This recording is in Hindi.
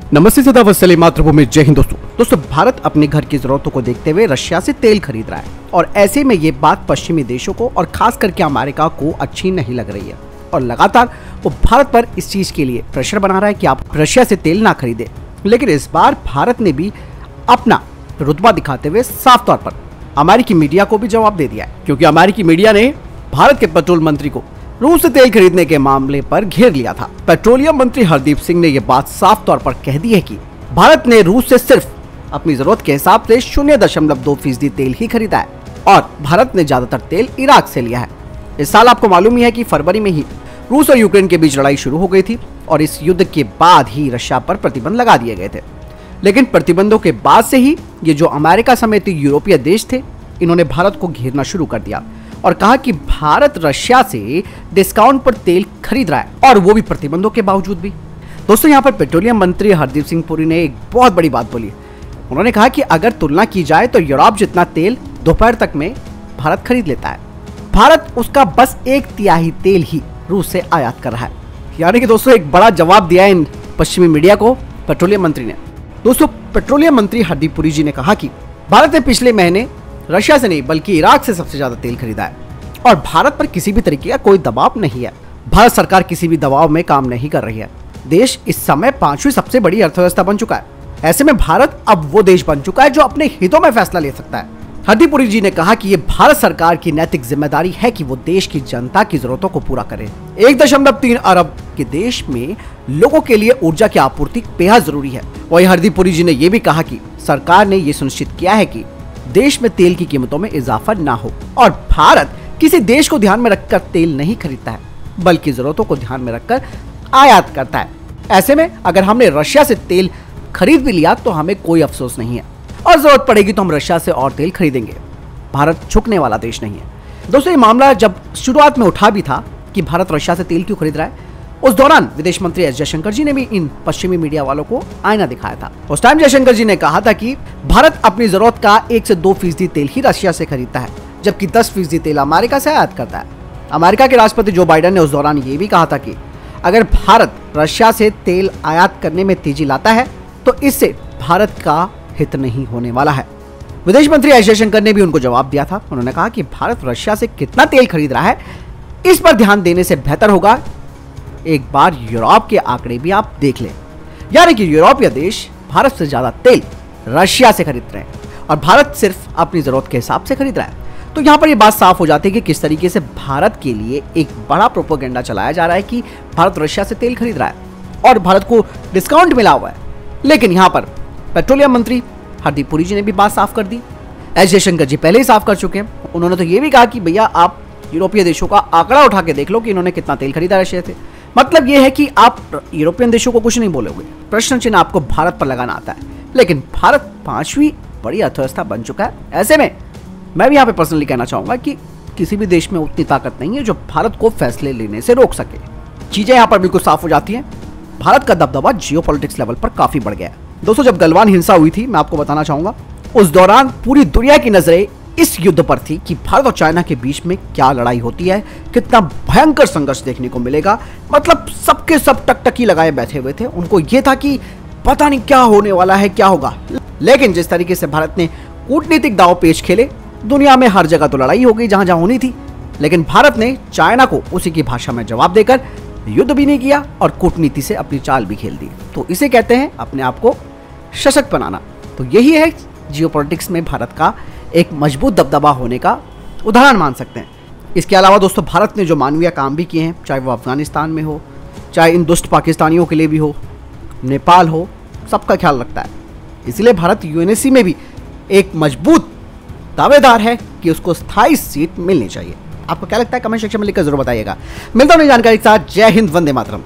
नमस्ते, सदा वत्सले मातृभूमि, जय हिंद। दोस्तों भारत अपने घर की जरूरतों को देखते हुए रशिया से तेल खरीद रहा है और ऐसे में ये बात पश्चिमी देशों को और खास करके अमेरिका को अच्छी नहीं लग रही है और लगातार वो भारत पर इस चीज के लिए प्रेशर बना रहा है कि आप रशिया से तेल ना खरीदे। लेकिन इस बार भारत ने भी अपना रुतबा दिखाते हुए साफ तौर पर अमेरिकी मीडिया को भी जवाब दे दिया है, क्योंकि अमेरिकी मीडिया ने भारत के पेट्रोल मंत्री को रूस से तेल खरीदने के मामले पर घेर लिया था। पेट्रोलियम मंत्री हरदीप सिंह ने यह बात साफ तौर पर कह दी है कि भारत ने रूस से सिर्फ अपनी जरूरत के हिसाब से 0.2% तेल ही खरीदा है और भारत ने ज्यादातर तेल इराक से लिया है। इस साल आपको मालूम ही है कि फरवरी में ही रूस और यूक्रेन के बीच लड़ाई शुरू हो गई थी और इस युद्ध के बाद ही रशिया पर प्रतिबंध लगा दिए गए थे। लेकिन प्रतिबंधों के बाद से ही ये जो अमेरिका समेत यूरोपीय देश थे, इन्होंने भारत को घेरना शुरू कर दिया और कहा कि भारत रशिया से डिस्काउंट पर तेल खरीद रहा है और वो भी प्रतिबंधों के बावजूद भी। दोस्तों यहाँ पर पेट्रोलियम मंत्री हरदीप सिंह पुरी ने एक बहुत बड़ी बात बोली। उन्होंने कहा कि अगर तुलना की जाए तो यूरोप जितना तेल दोपहर तक में भारत खरीद लेता है, भारत उसका बस 1/3 तेल ही रूस से आयात कर रहा है। यानी कि दोस्तों एक बड़ा जवाब दिया इन पश्चिमी मीडिया को पेट्रोलियम मंत्री ने। दोस्तों पेट्रोलियम मंत्री हरदीप पुरी जी ने कहा कि भारत ने पिछले महीने रशिया से नहीं बल्कि इराक से सबसे ज्यादा तेल खरीदा है और भारत पर किसी भी तरीके का कोई दबाव नहीं है। भारत सरकार किसी भी दबाव में काम नहीं कर रही है। देश इस समय 5वीं सबसे बड़ी अर्थव्यवस्था बन चुका है। ऐसे में भारत अब वो देश बन चुका है जो अपने हितों में फैसला ले सकता है। हरदीप पुरी जी ने कहा कि ये भारत सरकार की नैतिक जिम्मेदारी है कि वो देश की जनता की जरूरतों को पूरा करे। 1.3 अरब के देश में लोगों के लिए ऊर्जा की आपूर्ति बेहद जरूरी है। वहीं हरदीप पुरी जी ने यह भी कहा कि सरकार ने ये सुनिश्चित किया है कि देश में तेल की कीमतों में इजाफा ना हो और भारत किसी देश को ध्यान में रखकर तेल नहीं खरीदता है बल्कि जरूरतों को ध्यान में रखकर आयात करता है। ऐसे में अगर हमने रशिया से तेल खरीद भी लिया तो हमें कोई अफसोस नहीं है और जरूरत पड़ेगी तो हम रशिया से और तेल खरीदेंगे। भारत झुकने वाला देश नहीं है। दोस्तों ये मामला जब शुरुआत में उठा भी था कि भारत रशिया से तेल क्यों खरीद रहा है, उस दौरान विदेश मंत्री एस जयशंकर जी ने भी इन पश्चिमी मीडिया वालों को आईना दिखाया था। उस टाइम जयशंकर जी ने कहा था कि भारत अपनी जरूरत का 1 से 2% तेल ही रशिया से खरीदता है, जबकि 10% तेल अमेरिका से आयात करता है। अमेरिका के राष्ट्रपति जो बाइडेन ने उस दौरान ये भी कहा था कि अगर भारत रशिया से तेल आयात करने में तेजी लाता है तो इससे भारत का हित नहीं होने वाला है। विदेश मंत्री एस जयशंकर ने भी उनको जवाब दिया था। उन्होंने कहा कि भारत रशिया से कितना तेल खरीद रहा है इस पर ध्यान देने से बेहतर होगा एक बार यूरोप के आंकड़े भी आप देख लें। यानी कि यूरोपीय देश भारत से ज्यादा तेल रशिया से खरीद रहे हैं और भारत सिर्फ अपनी जरूरत के हिसाब से खरीद रहा है। तो यहाँ पर ये बात साफ हो जाती है कि किस तरीके से भारत के लिए एक बड़ा प्रोपेगेंडा चलाया जा रहा है कि भारत रशिया से तेल खरीद रहा है और भारत को डिस्काउंट मिला हुआ है। लेकिन यहाँ पर पेट्रोलियम मंत्री हरदीप पुरी जी ने भी बात साफ कर दी। एस जयशंकर जी पहले ही साफ कर चुके हैं। उन्होंने तो ये भी कहा कि भैया आप यूरोपीय देशों का आंकड़ा उठा के देख लो कि इन्होंने कितना तेल खरीदा रशिया से। मतलब ये है कि आप यूरोपियन देशों को कुछ नहीं बोलोगे, प्रश्न चिन्ह आपको भारत पर लगाना आता है। लेकिन भारत 5वीं बड़ी अर्थव्यवस्था बन चुका है। ऐसे में मैं भी यहाँ पे पर्सनली कहना चाहूंगा कि किसी भी देश में उतनी ताकत नहीं है जो भारत को फैसले लेने से रोक सके। चीजें यहाँ पर बिल्कुल साफ हो जाती हैं। भारत का दबदबा जियोपॉलिटिक्स लेवल पर काफी बढ़ गया है। दोस्तों जब गलवान हिंसा हुई थी, मैं आपको बताना चाहूंगा, उस दौरान पूरी दुनिया की नजरें इस युद्ध पर थी कि भारत और चाइना के बीच में क्या लड़ाई होती है, कितना भयंकर संघर्ष देखने को मिलेगा। मतलब सबके सब टकटकी लगाए बैठे हुए थे। उनको यह था कि पता नहीं क्या होने वाला है, क्या होगा। लेकिन जिस तरीके से भारत ने कूटनीतिक दांव पेच खेले, दुनिया में हर जगह तो लड़ाई हो गई जहां जहां होनी थी, लेकिन भारत ने चाइना को उसी की भाषा में जवाब देकर युद्ध भी नहीं किया और कूटनीति से अपनी चाल भी खेल दी। तो इसे कहते हैं अपने आप को सशक्त बनाना। तो यही है जियोपॉलिटिक्स में भारत का एक मजबूत दबदबा होने का उदाहरण मान सकते हैं। इसके अलावा दोस्तों भारत ने जो मानवीय काम भी किए हैं, चाहे वो अफगानिस्तान में हो, चाहे इन दुष्ट पाकिस्तानियों के लिए भी हो, नेपाल हो, सबका ख्याल रखता है। इसलिए भारत यूएनएससी में भी एक मजबूत दावेदार है कि उसको स्थायी सीट मिलनी चाहिए। आपको क्या लगता है कमेंट सेक्शन में लिखकर जरूर बताइएगा। मिलता हूं नई जानकारी के साथ। जय हिंद, वंदे मातरम।